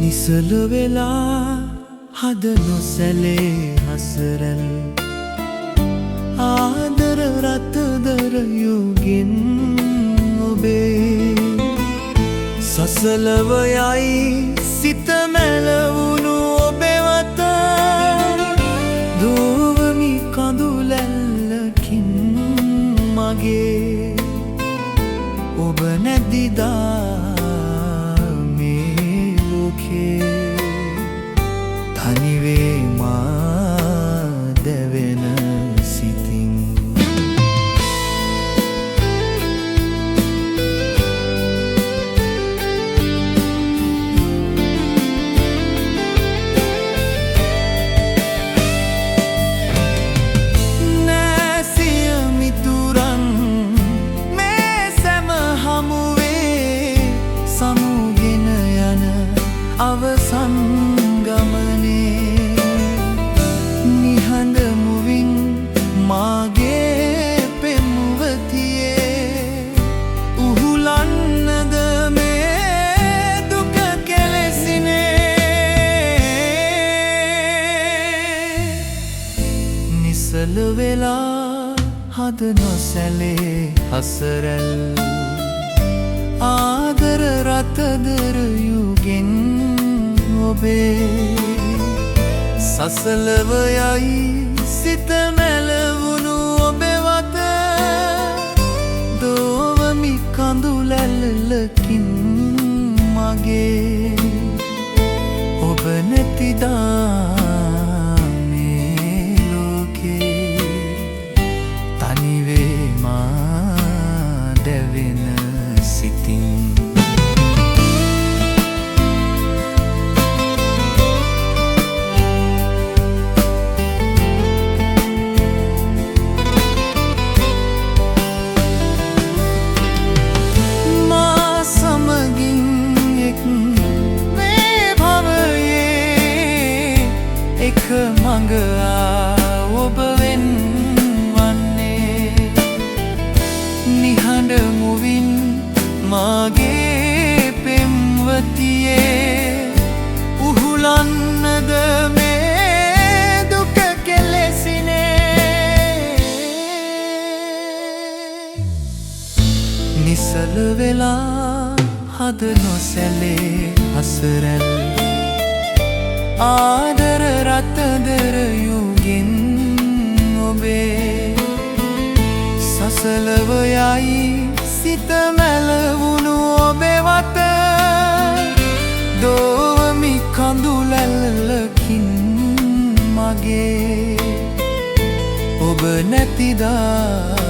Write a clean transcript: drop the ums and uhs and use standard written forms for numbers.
නිසල වෙලා හද නොසැලේ හසරැල් ආදර රතදර යුගෙන් ඔබේ සසලව යයි සිත මැලවුණු ඔබෙවත දෝවමි කඳුලැල්ලකින් මගේ ඔබ නැතිදා තනිවේ මා දැවෙන සිතින් නැසිය මිතුරන් මේ සැම හමුවේ සමුගෙන යන අවසන් මාගේ පෙම්වතියේ උහුලන්නද මේ දුක කෙලෙසිනේ නිසල වෙලා හද නොසැලේ හසරැල් ආදර රතදර යුගෙන් ඔබේ සසලව යයි සිත මැලවුණු ඔබෙවත දෝවමි කඳුලැල්ලකින් මගේ ඔබ නැතිදා මේ ලෝකේ තනිවේ මා දැවෙන සිතින් මඟ ඔබ වෙන් වන්නේ නිහඬ මුවින් මාගේ පෙම්වතියේ උහුලන්නද මේ දුක කෙලෙසිනේ නිසල වෙලා හද නොසැලේ හසරැල් ආදර රතදර යුගෙන් ඔබේ සසලව යයි සිත මැලවුණු ඔබෙවත දෝවමි කඳුලැල්ලකින් මගේ ඔබ නැතිදා